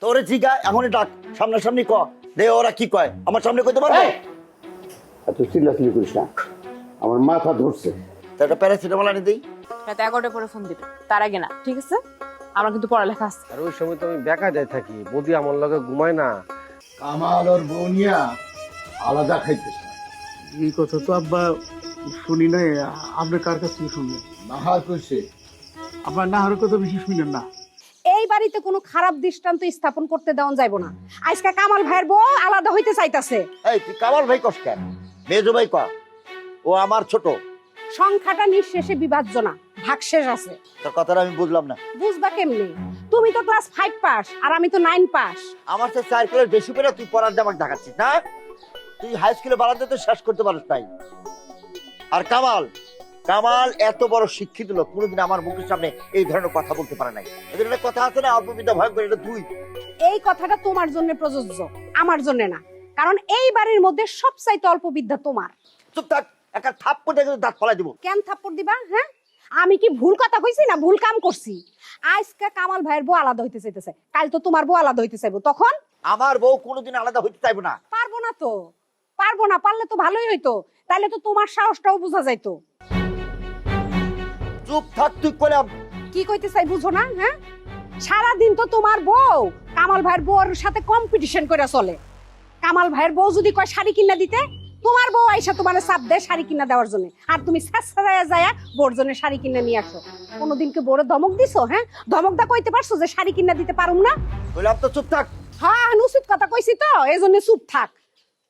তোরে জিগা এখনই ডাক, সামনাসামনি ক দে ওরা কি কয়, আমার সামনে কইতে পারবে? এত চিল্লাচিল্লি করিস না, আমার মাথা ধরছে। তো একটা প্যারাসিটামল আনি দেই। রাত 11টার পরে ফোন দিবে, তার আগে না, ঠিক আছে? আমার কিন্তু পড়ালেখা আছে। আর ওই সময় তো আমি বেকায়দায় থাকি, বদি আমার লগে ঘুমায় না। কামাল ওর বউ নিয়া আলাদা খাইতেছে। এই কথা তো আব্বা শুনি নাই, আপনি কার কাছ থেকে শুনলেন? নাহার কইছে। আপনার নাহারের কথা বেশি শুনেন না। এই বাড়িতে কোনো খারাপ দৃষ্টান্ত স্থাপন করতে দেওয়া যাইব না। আজকে কামাল ভাইয়ের বউ আলাদা হইতে চাইতাছে। এই তুই কামাল ভাই কস কেন? মেজো ভাই ক, ও আমার ছোট। সংখ্যাটা নিঃশেষে বিভাজ্য না, ভাগশেষ আছে। তোর কথাটা আমি বুঝলাম না। বুঝবা কেমনে? তুমি তো ক্লাস 5 পাস আর আমি তো 9 পাস। আমার তো সার্কেলের বেশি করে তুই পড়ার জামাক দেখাচ্ছিস না? তুই হাই স্কুলে বাড়াতে তো শেষ করতে পারিস নাই। আর কামাল, কামাল এত বড় শিক্ষিত লোক, কোনোদিন আমার মুখের সামনে এই ধরনের কথা বলতে পারে নাই। এদের একটা কথা আছে না, অল্প বিদ্যা ভয়ঙ্কর, এটা তুই। এই কথাটা তোমার জন্য প্রযোজ্য, আমার জন্য না। কারণ এই বাড়ির মধ্যে সবচাইতে অল্প বিদ্যা তোমার। চুপ থাক, একটা থাপ্পড় দেখে দাঁত ফলাই দিব। কেন থাপ্পড় দিবা? হ্যাঁ, আমি কি ভুল কথা কইছি না ভুল কাম করছি? আজকে কামাল ভাইয়ের বউ আলাদা হইতে চাইতেছে, কাল তো তোমার বউ আলাদা হইতে চাইবো, তখন? আমার বউ কোনোদিন আলাদা হইতে চাইবো না। পারবো না তো, পারবো না। পারলে তো ভালোই হইতো, তাইলে তো তোমার সাহসটাও বোঝা যাইতো। চুপ থাক, তুই কইলাম। কি কইতে চাই বুঝো না? হ্যাঁ, সারাদিন তো তোমার বউ কামাল ভাইয়ের বউর সাথে কম্পিটিশন করে চলে। কামাল ভাইয়ের বউ যদি কয় শাড়ি কিনা দিতে, তোমার বউ আইসা তোমার চাপ দেয় শাড়ি কিনা দেওয়ার জন্য, আর তুমি ছাড়াইয়া যায় বোর জন্য শাড়ি কিনা নিয়ে আসো। কোনোদিনকে বোরে ধমক দিছো? হ্যাঁ, ধমক দা কইতে পারছো যে শাড়ি কিনা দিতে পারুম না? কইলাম তো চুপ থাক। হ্যাঁ, উচিত কথা কইছি তো, এই জন্য চুপ থাক।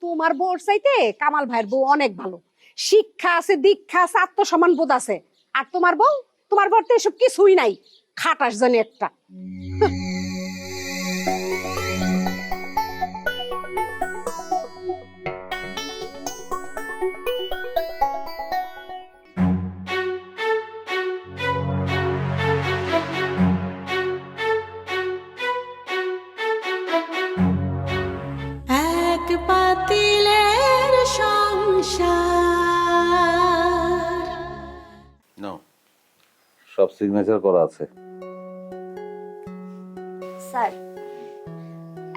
তোমার বউর চাইতে কামাল ভাইয়ের বউ অনেক ভালো, শিক্ষা আছে, দীক্ষা আছে, আত্মসম্মান বোধ আছে। আর তোমার বউ, তোমার বর তো এসব কিছুই নাই, খাটাস জানি একটা। এক পাতিলের সংসার। নাও, সব সিগনেচার করা আছে। স্যার,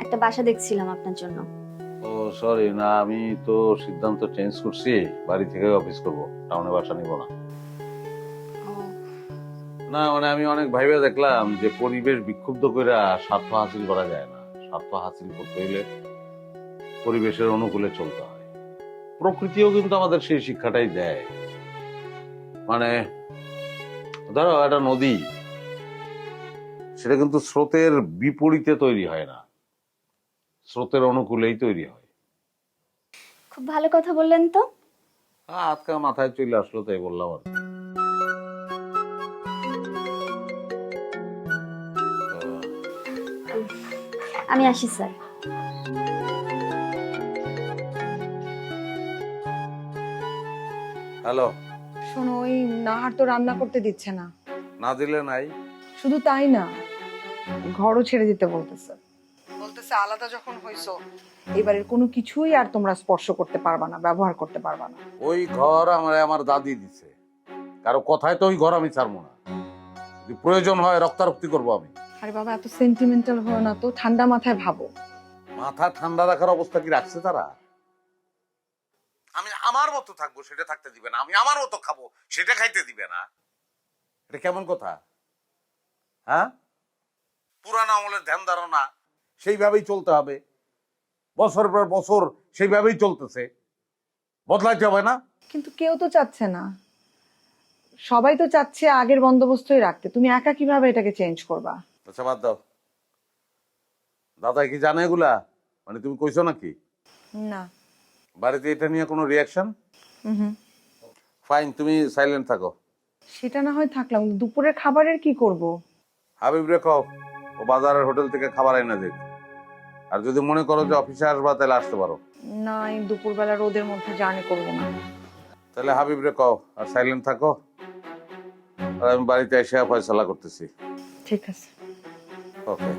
একটা বাসা দেখছিলাম আপনার জন্য। ও সরি, না আমি তো সিদ্ধান্ত চেঞ্জ করছি, বাড়ি থেকে অফিস করব, টাউনে বাসা নিব না। না মানে আমি অনেক ভাইবে দেখলাম যে পরিবেশ বিক্ষুব্ধ করে স্বার্থ হাসিল করা যায় না। স্বার্থ হাসিল করতে হলে পরিবেশের অনুকূলে চলতে হয়। প্রকৃতিও কিন্তু আমাদের সেই শিক্ষাটাই দেয়। মানে ধরো একটা নদী, সেটা কিন্তু স্রোতের বিপরীতে তৈরি হয় না, স্রোতের অনুকূলেই তৈরি হয়। খুব ভালো কথা বললেন তো। আজকে মাথায় চলে আসলো তাই বললাম আর কি। আমি আসি স্যার। হ্যালো। শোনো, ওই নাহার তো রান্না করতে দিচ্ছে না। না দিলে নাই? শুধু তাই না, ঘরও ছেড়ে দিতে বলতেছে। বলতেছে আলাদা যখন হইছো, এবারের কোনো কিছুই আর তোমরা স্পর্শ করতে পারবা না, ব্যবহার করতে পারবা না। ওই ঘর আমার দাদি দিছে, কারো কথায় তো ওই ঘর আমি ছাড়বো না। যদি প্রয়োজন হয় রক্তারক্তি করবো আমি। আরে বাবা, এত সেন্টিমেন্টাল হও না তো, ঠান্ডা মাথায় ভাবো। মাথা ঠান্ডা রাখার অবস্থা কি রাখছে তারা? আমি আমার মতো থাকবো সেটা থাকতে দিবে না, আমি আমার মতো খাবো সেটা খাইতে দিবে না। এটা কেমন কথা? হ্যাঁ, পুরানো আমলের ধ্যান ধারণা সেইভাবেই চলতে হবে, বছর পর বছর সেইভাবেই চলতেছে, বদলাইতে হবে না। কিন্তু কেউ তো চাচ্ছে না, সবাই তো চাচ্ছে আগের বন্দোবস্তই রাখতে। তুমি একা কিভাবে এটাকে চেঞ্জ করবা? আচ্ছা বাদ দাও, দাদা কি জানে এগুলা? মানে তুমি কইছো নাকি? না। বাড়িতে এটা নিয়ে কোনো রিয়াকশন? ফাইন, তুমি সাইলেন্ট থাকো। সেটা না হয় থাকলাম, দুপুরের খাবারের কি করব? হাবিব রে কও ও বাজারের হোটেল থেকে খাবার এনে দেখ। আর যদি মনে করো যে অফিসে আসবা তাহলে আসতে পারো। না, এই দুপুরবেলা রোদের মধ্যে জার্নি করবো না। তাহলে হাবিব রে কও আর সাইলেন্ট থাকো, আর আমি বাড়িতে এসে ফয়সালা করতেছি। ঠিক আছে। ওকে।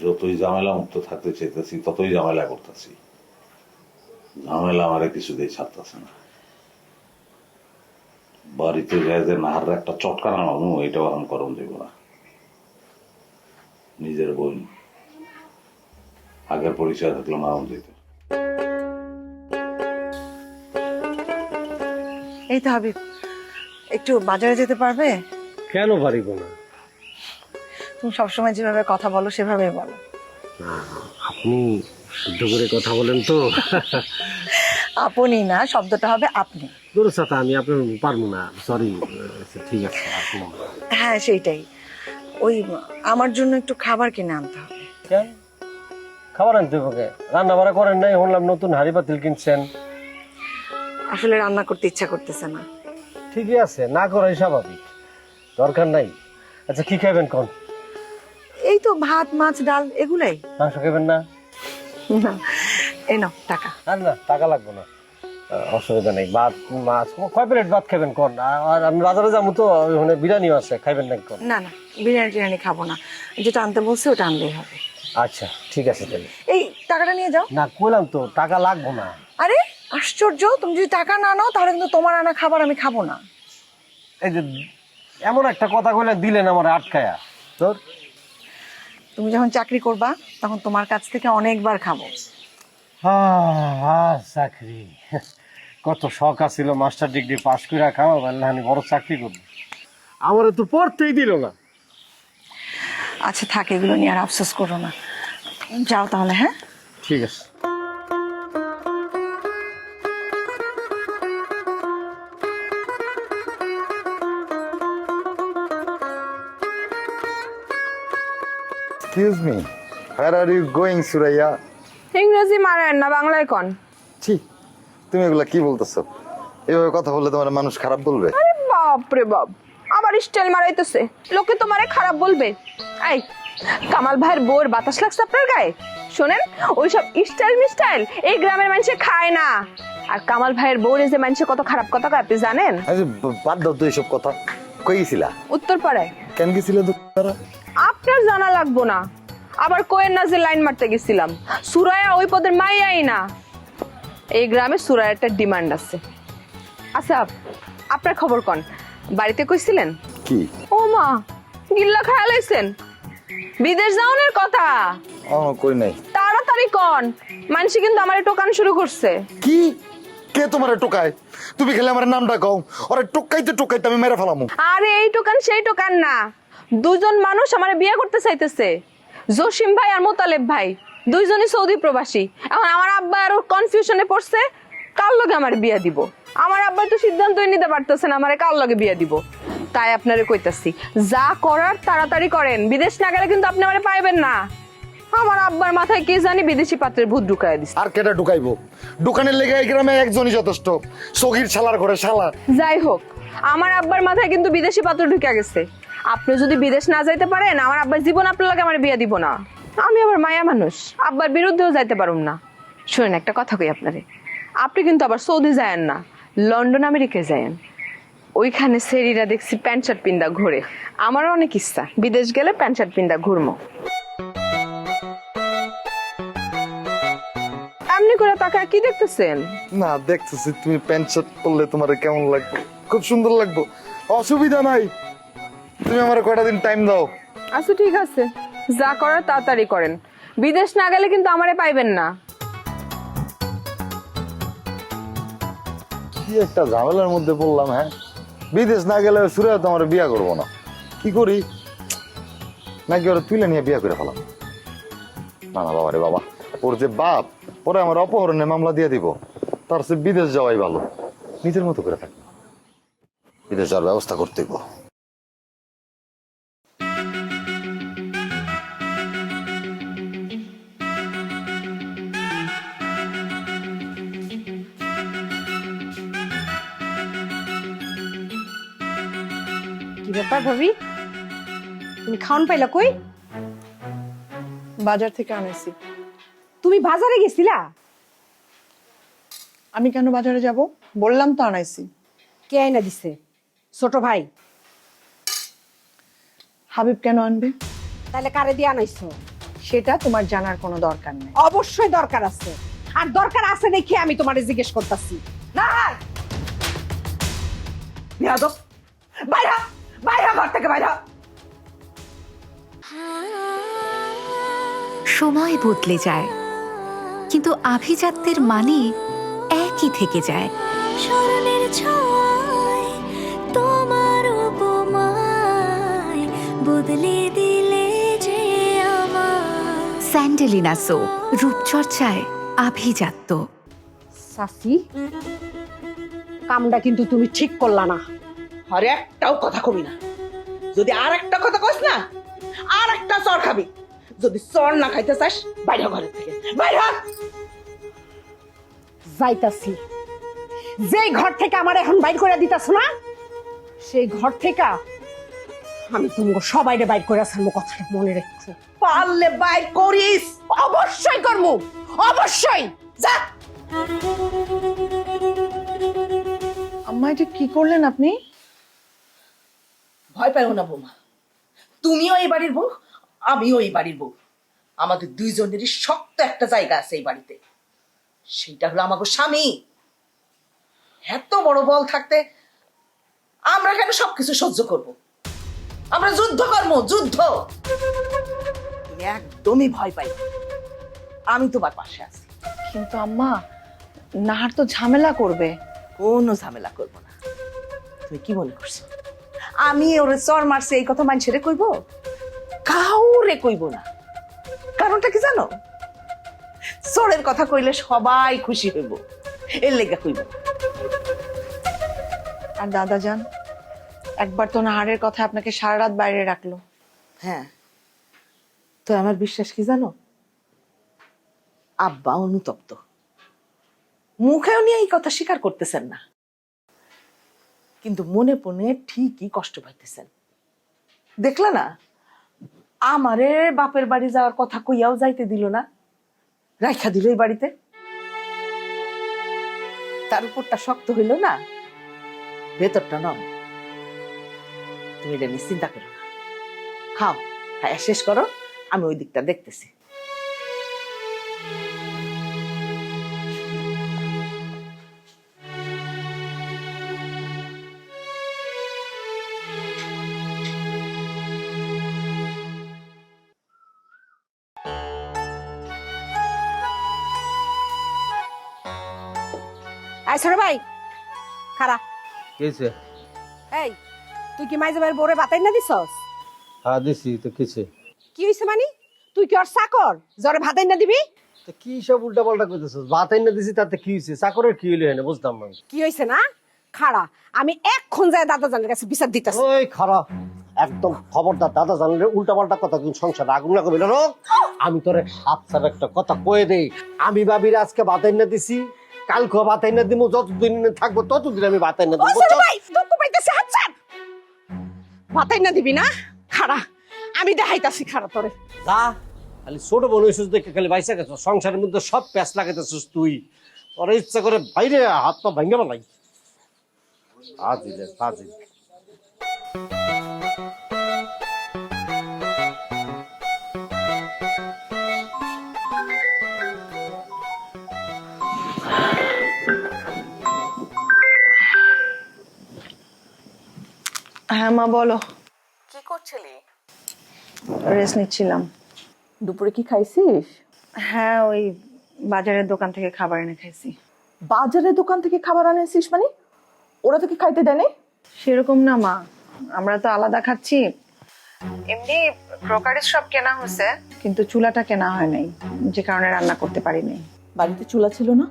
যতই ঝামেলা মুক্ত থাকতে চাইতেছি ততই ঝামেলা করতেছি। ঝামেলা আমারে কিছুতেই ছাড়তেছে না। বাড়িতে যায় যে নাহার একটা চটকা নামাবো, এটাও আমি করম দেব না। নিজের বোন, আগের পরিচয় থাকলো নাম দিত। এই তো হাবিব, একটু বাজারে যেতে পারবে? কেন পারিব না? তুমি সবসময় যেভাবে কথা বলো সেভাবে বলো। আপনি শুদ্ধ করে কথা বলেন তো। আপনি না, শব্দটা হবে আপনি। দূর সাথে আমি আপনার পারবো না, সরি। ঠিক আছে, আপনি হ্যাঁ সেইটাই। ওই আমার জন্য একটু খাবার কিনে আনতে হবে। কেন খাবার আনতে হবে? রান্না বাড়া করেন নাই, শুনলাম নতুন হাঁড়ি পাতিল কিনছেন। আসলে রান্না করতে ইচ্ছা করতেছে না। ঠিকই আছে, না করাই স্বাভাবিক, দরকার নাই। আচ্ছা কি খাবেন কোন? এই তো ভাত, মাছ, ডাল এগুলাই। মাংস খাবেন না? না, এই নাও টাকা। আর না, টাকা লাগবে না, অসুবিধা নেই। ভাত মাছ কয় প্লেট ভাত খাবেন কোন? আর আমি বাজারে যাবো তো, ওখানে বিরিয়ানিও আছে, খাইবেন না কোন? না না, বিরিয়ানি খাবো না, যেটা আনতে বলছে ওটা আনলেই হবে। আচ্ছা ঠিক আছে তাহলে। এই টাকাটা নিয়ে যাও। না কইলাম তো টাকা লাগবো না। আরে আশ্চর্য, তুমি যদি টাকা না নাও তাহলে কিন্তু তোমার আনা খাবার আমি খাবো না। এই যে এমন একটা কথা কইলেন, দিলেন আমার আটকায়া। তোর তুমি যখন চাকরি করবা তখন তোমার কাছ থেকে অনেকবার খাবো। চাকরি কত শখ আছিল, মাস্টার ডিগ্রি পাস করে খাওয়া, আমি বড় চাকরি করবো, আমার তো পড়তেই দিল না। আচ্ছা থাক, এগুলো নিয়ে আর আফসোস করো না, যাও তাহলে। হ্যাঁ ঠিক আছে। Excuse me, where are you going, Suraya? ইংরেজি মারেন না, বাংলায় কন। ছি, তুমি এগুলা কি বলতেছো? এভাবে কথা বললে তোমার মানুষ খারাপ বলবে। আরে বাপ রে বাপ, আবার স্টাইল মারাইতেছে, লোকে তোমারে খারাপ বলবে। এই কামাল ভাইয়ের বউর বাতাস লাগছে আপনার গায়ে? শোনেন, ওইসব স্টাইল মিস্টাইল এই গ্রামের মানুষে খায় না। আর কামাল ভাইয়ের বউরে যে মানুষে কত খারাপ কথা কয় আপনি জানেন? আরে বাদ দাও তো এইসব কথা। কই গেছিলা? উত্তরপাড়ায়। কেন গেছিলে দুপুরে? আপনার জানা লাগবো না। আবার কোয়েন না যে লাইন মারতে গেছিলাম, সুরায়া ওই পদের মাইয়াই না। এই গ্রামে সুরায়ার একটা ডিমান্ড আছে। আচ্ছা আপনার খবর কোন? বাড়িতে কইছিলেন? কি? ও মা, গিল্লা খায়া লাইছেন? বিদেশ যাওয়ার কথা? কই নাই। তাড়াতাড়ি কোন, মানুষ কিন্তু আমারে টোকান শুরু করছে। কি? কে তোমারে টোকায়? তুমি খেলে আমার নামটা কও, ওরে টোকাইতে টোকাইতে আমি মেরে ফেলামু। আরে এই টোকান সেই টোকান না, দুজন মানুষ আমারে বিয়ে করতে চাইতেছে, জসিম ভাই আর মোতালেব ভাই, দুইজনই সৌদি প্রবাসী। এখন আমার আব্বা আরো কনফিউশনে পড়ছে কার লগে আমার বিয়ে দিব। আমার আব্বা তো সিদ্ধান্তই নিতে পারতেছে না আমারে কার লগে বিয়ে দিব। তাই আপনারে কইতাছি, যা করার তাড়াতাড়ি করেন, বিদেশ না গেলে কিন্তু আপনি আমারে পাইবেন না। আমার আব্বার মাথায় কি জানি বিদেশি পাত্রের ভূত ঢুকায় দিছে। আর কেটা ঢুকাইবো? দোকানের লেগে এই গ্রামে একজনই যথেষ্ট, সগির শালার ঘরে শালা। যাই হোক, আমার আব্বার মাথায় কিন্তু বিদেশি পাত্র ঢুকে গেছে। আপনি যদি বিদেশ না যাইতে পারেন, আমার আব্বার জীবন আপনার লাগে আমার বিয়ে দিব না। আমি আবার মায়া মানুষ, আব্বার বিরুদ্ধেও যাইতে পারুম না। শুনেন একটা কথা কই আপনারে, আপনি কিন্তু আবার সৌদি যায়েন না, লন্ডন আমেরিকায় যায়েন। ওইখানে সেরিরা দেখছি প্যান্ট শার্ট পিন্দা ঘুরে। আমারও অনেক ইচ্ছা বিদেশ গেলে প্যান্ট শার্ট পিন্দা ঘুরমো। এমনি করে তাকায় কি দেখতেছেন? না দেখতেছি তুমি প্যান্ট শার্ট পরলে তোমার কেমন লাগবে? খুব সুন্দর লাগবে, অসুবিধা নাই। তুমি আমার কয়টা দিন টাইম দাও। আচ্ছা ঠিক আছে, যা করার তাড়াতাড়ি করেন, বিদেশ না গেলে কিন্তু আমারে পাইবেন না। কি একটা ঝামেলার মধ্যে পড়লাম। হ্যাঁ, বিদেশ না গেলে সুরে তো আমার বিয়া করবো না। কি করি? নাকি ওরা তুলে নিয়ে বিয়া করে ফেলাম? না না বাবা রে বাবা, ওর যে বাপ, ওরা আমার অপহরণের মামলা দিয়ে দিব। তার সে বিদেশ যাওয়াই ভালো, নিজের মতো করে থাকবো। বিদেশ যাওয়ার ব্যবস্থা করতে হইব। কি ব্যাপার ভাবি, তুমি খাওন পাইলা কই? বাজার থেকে আনেছি। তুমি বাজারে গেছিলা? আমি কেন বাজারে যাব? বললাম তো আনাইছি। কে আইনা দিছে? ছোট ভাই? হাবিব কেন আনবে? তাহলে কারে দিয়ে আনাইছো? সেটা তোমার জানার কোনো দরকার নেই। অবশ্যই দরকার আছে। আর দরকার আছে দেখে আমি তোমারে জিজ্ঞেস করতেছি। না বিয়াদব, বাইরা বাইরা ঘর থেকে বাইরা। সময় বদলে যায়, কিন্তু আভিজাত্যের মানে একই থেকে যায়। স্মরণের ছোঁয়ায় তোমার উপমায় বদলে দিলে যে আমার। স্যান্ডেলিনা সো, রূপচর্চায় আভিজাত্য। সাসি, কামটা কিন্তু তুমি ঠিক করলা না। আরে একটাও কথা কবি না, যদি আর একটা কথা কইস না আর একটা চর খাবি। যদি চর না খাইতে চাস বাইরে ঘরের থেকে বাইরে। যাইতাছি, যেই ঘর থেকে আমার এখন বাইর করে দিতাছ না, সেই ঘর থেকে আমি তুমি সবাইরে বাইর করে আসলাম, কথাটা মনে রেখো। পারলে বাইর করিস। অবশ্যই করবো, অবশ্যই। যা। আম্মা এটা কি করলেন আপনি? ভয় পাইও না বৌমা, তুমিও এই বাড়ির বউ, আমিও এই বাড়ির বউ। আমাদের দুইজনেরই শক্ত একটা জায়গা আছে এই বাড়িতে, সেইটা হলো আমাকে স্বামী। এত বড় বল থাকতে আমরা কেন সবকিছু সহ্য করব? আমরা যুদ্ধ করবো, যুদ্ধ। তুমি একদমই ভয় পাই, আমি তোমার পাশে আছি। কিন্তু আম্মা, নাহার তো ঝামেলা করবে। কোনো ঝামেলা করবো না। তুমি কি মনে করছো আমি ওরে চর মারছে এই কথা মানুষেরে কইব? কাউরে কইব না। কারণটা কি জানো? চোরের কথা কইলে সবাই খুশি হইব, এর লেগে কইব। আর দাদা যান, একবার তো নাহারের কথা আপনাকে সারা রাত বাইরে রাখলো। হ্যাঁ, তো আমার বিশ্বাস কি জানো, আব্বা অনুতপ্ত, মুখেও নিয়ে এই কথা স্বীকার করতেছেন না, কিন্তু মনে মনে ঠিকই কষ্ট পাইতেছেন। দেখলা না, আমারে বাপের বাড়ি যাওয়ার কথা কইয়াও যাইতে দিল না, রাইখা দিল এই বাড়িতে। তার উপরটা শক্ত হইল না, ভেতরটা নম। তুমি এটা নিয়ে চিন্তা করো না, খাও, খায়া শেষ করো, আমি ওই দিকটা দেখতেছি। আই ছোট ভাই, খারা। কিছে? এই, তুই কি মাইজে ভাইয়ের বউরে বাতাই না দিছস? হ্যাঁ দিছি তো। কিছে? কি হইছে মানে? তুই কি ওর চাকর জরে ভাতাই না দিবি? তো কি সব উল্টা পাল্টা কইতেছস? ভাত আইনা দিছি তাতে কি হইছে? চাকরের কি হইলো এনে বুঝতাম না। কি হইছে না? খাড়া, আমি এক্ষণ যায় দাদা জানের কাছে বিচার দিতেছি। ওই খারাপ, একদম খবরদার দাদা জানলে উল্টা পাল্টা কথা কিন্তু সংসারে আগুন লাগাবি না। আমি তোরে আচ্ছার একটা কথা কয়ে দেই, আমি ভাবির আজকে ভাত আইনা দিছি, কালকে ভাত আইনা দিমু, যতদিন থাকবো ততদিন আমি ভাত আইনা ও দিব। ছোট ভাই, দুঃখ পাইতেছে হাচ্ছা। ভাতাই না দিবি না? খাড়া, আমি দেখাইতাছি খাড়া তোরে। যা, খালি ছোট বোন হইছিস দেখে খালি বাইসা গেছ, সংসারের মধ্যে সব প্যাঁচ লাগাইতেছিস তুই। তোর ইচ্ছা করে বাইরে হাত পা ভাঙ্গা বানাই। আজি রে আজি। হ্যাঁ মা বলো। কি করছিলি? রেস্ট নিচ্ছিলাম। দুপুরে কি খাইছিস? হ্যাঁ, ওই বাজারের দোকান থেকে খাবার এনে খাইছি। বাজারের দোকান থেকে খাবার আনিয়েছিস মানে? ওরা তো কি খাইতে দেয়নি? সেরকম না মা, আমরা তো আলাদা খাচ্ছি। এমনি ক্রকারিজ সব কেনা হয়েছে, কিন্তু চুলাটা কেনা হয় নাই, যে কারণে রান্না করতে পারি নাই। বাড়িতে চুলা ছিল না?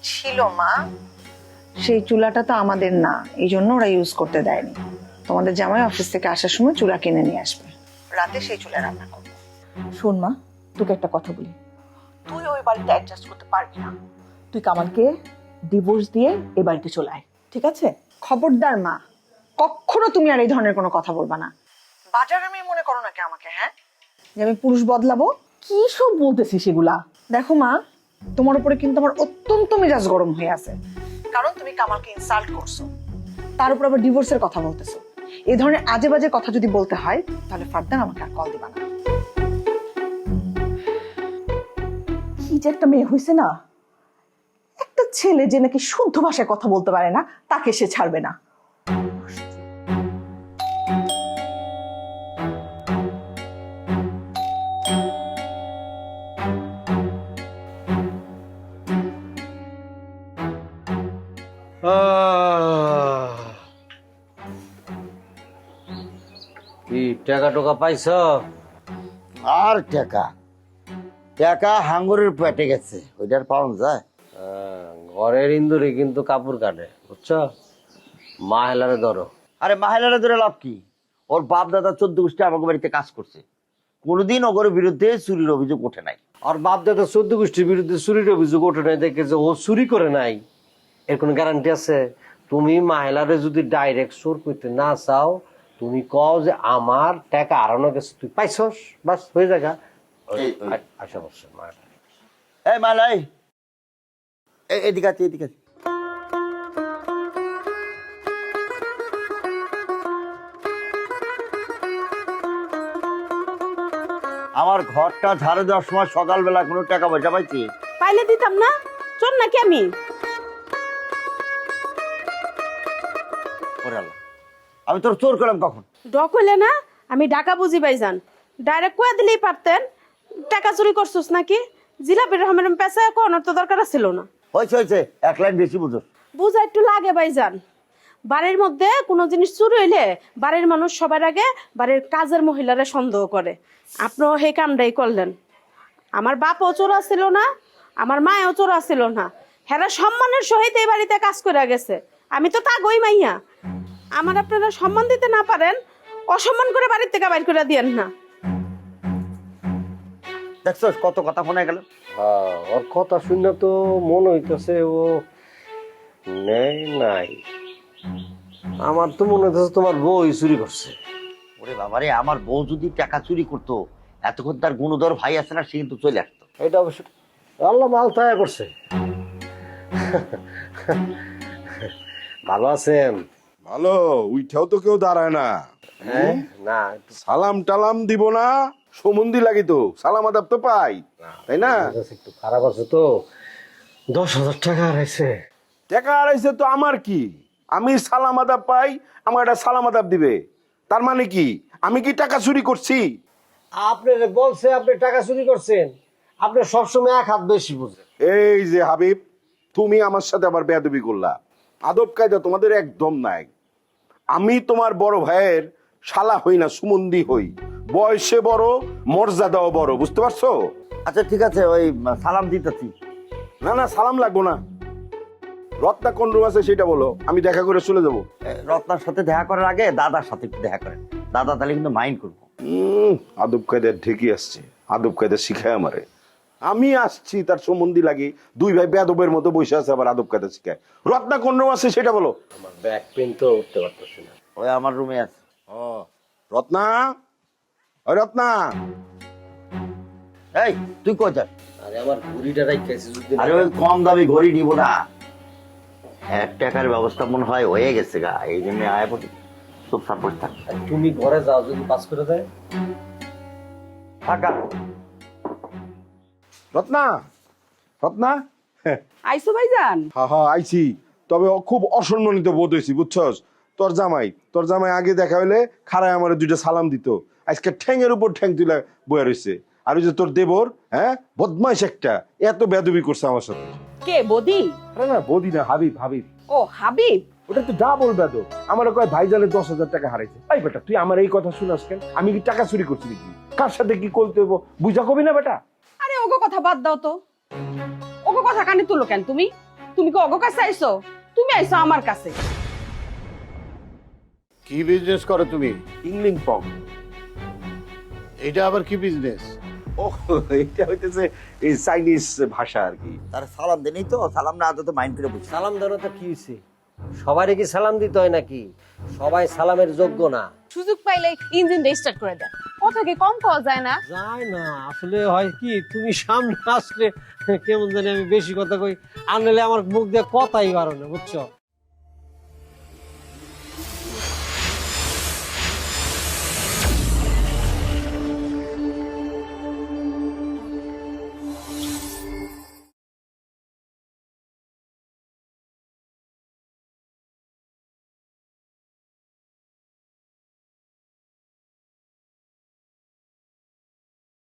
ছিল মা, সেই চুলাটা তো আমাদের না, এই জন্য ওরা ইউজ করতে দেয়নি। তোমাদের জামাই অফিস থেকে আসার সময় চুলা কিনে নিয়ে আসবে, রাতে সেই চুলা রান্না করবে। শোন মা, তোকে একটা কথা বলি, তুই ওই বাড়িতে অ্যাডজাস্ট করতে পারবি না। তুই কামালকে ডিভোর্স দিয়ে এই বাড়িতে চলে আয়, ঠিক আছে? খবরদার মা, কখনো তুমি আর এই ধরনের কোনো কথা বলবা না। বাজারে মেয়ে মনে করো নাকি আমাকে, হ্যাঁ, যে আমি পুরুষ বদলাবো? কি সব বলতেছিস সেগুলা? দেখো মা, তোমার উপরে কিন্তু আমার অত্যন্ত মেজাজ গরম হয়ে আছে, কারণ তুমি কামালকে ইনসাল্ট করছো, তার উপর আবার ডিভোর্সের কথা বলতেছো। এই ধরনের আজে বাজে কথা যদি বলতে হয় তাহলে ফারদার আমাকে আর কল দিবা না। কি যে একটা মেয়ে হয়েছে না, ছেলে যে নাকি শুদ্ধ ভাষায় কথা বলতে পারে না তাকে সে ছাড়বে না। কি টাকা টোকা পাইছ? আর টাকা টাকা হাঙ্গরের পেটে গেছে, ওইটার পাওয়া যায়। ঘরের ইন্দুরে কিন্তু কাপড় কাটে, বুঝছো? মা হেলারে ধরো। আরে মাহেলারা ধরে লাভ কি? ওর বাপ দাদা 14 গোষ্ঠী আমাকে বাড়িতে কাজ করছে, কোনোদিন ওগরের বিরুদ্ধে চুরির অভিযোগ ওঠে নাই। আর বাপ দাদা 14 গোষ্ঠীর বিরুদ্ধে চুরির অভিযোগ ওঠে নাই দেখে যে ও চুরি করে নাই, এর কোনো গ্যারান্টি আছে? তুমি মাহেলারে যদি ডাইরেক্ট চোর করতে না চাও, তুমি কও যে আমার টাকা হারানো গেছে, তুই পাইছস, বাস হয়ে যাগা। আশা করছে মা। এই মালাই, এদিকে আছে, এদিকে আছে। আমার ঘরটা ঝাড়ু দেওয়ার সময় সকালবেলা কোনো টাকা পয়সা পাইছি? পাইলে দিতাম না, চোর নাকি আমি? ওরে আল্লাহ, আমি তোর চোর করলাম কখন? ডক হইলে না, আমি ডাকা বুঝি ভাইজান, ডাইরেক্ট কয়ে দিলেই পারতেন টাকা চুরি করছিস নাকি। জিলাপির রহমের পেশায় কোনোর তো দরকার ছিল না। হয়েছে হয়েছে, এক লাইন বেশি বুঝো। বুঝা একটু লাগে ভাইজান। বাড়ির মধ্যে কোনো জিনিস চুরি হইলে বাড়ির মানুষ সবার আগে বাড়ির কাজের মহিলারা সন্দেহ করে। আপনিও সেই কামটাই করলেন। আমার বাপও চোরা ছিল না, আমার মায়ও চোরা ছিল না, হেরা সম্মানের সহিত এই বাড়িতে কাজ করে গেছে। আমি তো তাগই মাইয়া। আমার আপনারা সম্মান দিতে না পারেন, অসম্মান করে বাড়ির থেকে বাইর করে দিয়েন না। দেখছো কত কথা ফোনে গেল। ওর কথা শুনে তো মনে হইতেছে ও নেই নাই। আমার তো মনে হইতেছে তোমার বউ চুরি করছে। ওরে বাবারে, আমার বউ যদি টাকা চুরি করতো, এতক্ষণ তার গুণধর ভাই আছে না, সে কিন্তু চলে আসতো। এটা অবশ্য আল্লাহ মাল তায়া করছে। ভালো আছেন? ভালো, উইঠাও তো কেউ দাঁড়ায় না। হ্যাঁ না, সালাম টালাম দিব না, সমন্ধি লাগি তো সালাম আদাব তো পাই, তাই না? একটু খারাপ আছে তো, 10,000 টাকা হারাইছে। টাকা হারাইছে তো আমার কি? আমি সালাম আদাব পাই, আমার একটা সালাম আদাব দিবে, তার মানে কি আমি কি টাকা চুরি করছি? আপনি বলছে আপনি টাকা চুরি করছেন, আপনি সবসময় এক হাত বেশি বুঝেন। এই যে হাবিব, তুমি আমার সাথে আবার বেয়াদবি করলা। আদব কায়দা তোমাদের একদম নাই। আমি তোমার বড় ভাইয়ের শালা হই না, সুমন্দি হই, বয়সে বড়, মর্যাদাও বড়, বুঝতে পারছো? আচ্ছা ঠিক আছে, ওই সালাম দিতেছি। না না, সালাম লাগবো না। রত্না কোন রুম আছে সেটা বলো, আমি দেখা করে চলে যাবো। রত্নার সাথে দেখা করার আগে দাদার সাথে একটু দেখা করেন, দাদা তাহলে কিন্তু মাইন্ড করবো। আদব কায়দা ঢেকে আসছে, আদব কায়দা শিখায় আমারে। আমি আসছি তার সম্বন্ধী লাগি, দুই ভাই বেয়াদবের মতো বসে আছে, আবার আদব কায়দা শিখায়। রত্না কোন রুম আছে সেটা বলো। আমার ব্যাক পেন তো উঠতে পারতেছি না। ওই আমার রুমে আছে। ও রত্না, ওই রত্না। এই তুই কোথায়? আরে আমার ঘুড়িটা রাইখাইছি যদি। আরে ওই কম দামি ঘড়ি নিব না, 1 টাকার ব্যবস্থা মনে হয় হয়ে গেছে গা, এই জন্য আয় পড়ি, সব সাপোর্ট থাক। তুমি ঘরে যাও, যদি পাস করে দেয় টাকা। রত্না, রত্না। আইসো ভাইজান? হ্যাঁ হ্যাঁ আইছি, তবে ও খুব অসম্মানিত বোধ হয়েছি, বুঝছস? তোর জামাই আগে দেখা হইলে খাড়ায় আমার 2টা সালাম দিত, আজকে ঠ্যাংয়ের উপর ঠ্যাং তুলে বয়ে রয়েছে। আর ওই যে তোর দেবর, হ্যাঁ বদমাইশ একটা, এত বেয়াদবি করছে আমার সাথে। কে বদি? আরে না বদি না, হাবিব, হাবিব। ও হাবিব। ওটা তো ডাবল বেদব। আমার কয় ভাইজানের 10,000 টাকা হারাইছে। এই বেটা, তুই আমার এই কথা শুনাস কেন? আমি কি টাকা চুরি করছি নাকি? কার সাথে কি করতে হইব বুঝা কবি না বেটা? আরে ওগো কথা বাদ দাও তো, ওগো কথা কানে তুলো কেন তুমি? তুমি কি ওগো কাছে আইছো? তুমি আইছো আমার কাছে। কি বিজনেস করো তুমি? ইংলিং পং। এটা আবার কি বিজনেস? ও এটা হইতেছে এই চাইনিজ ভাষা আর কি। তার সালাম দেনি তো, সালাম না তো মাইন্ড করে বুঝছি। সালাম দেওয়া তো কি হয়েছে? সবারই কি সালাম দিতে হয় নাকি? সবাই সালামের যোগ্য না। সুযোগ পাইলে ইঞ্জিন স্টার্ট করে দেয়, কথা কি কম পাওয়া যায় না? যায় না আসলে, হয় কি তুমি সামনে আসলে কেমন জানি আমি বেশি কথা কই, আনলে আমার মুখ দিয়ে কথাই বাড়ো না, বুঝছো?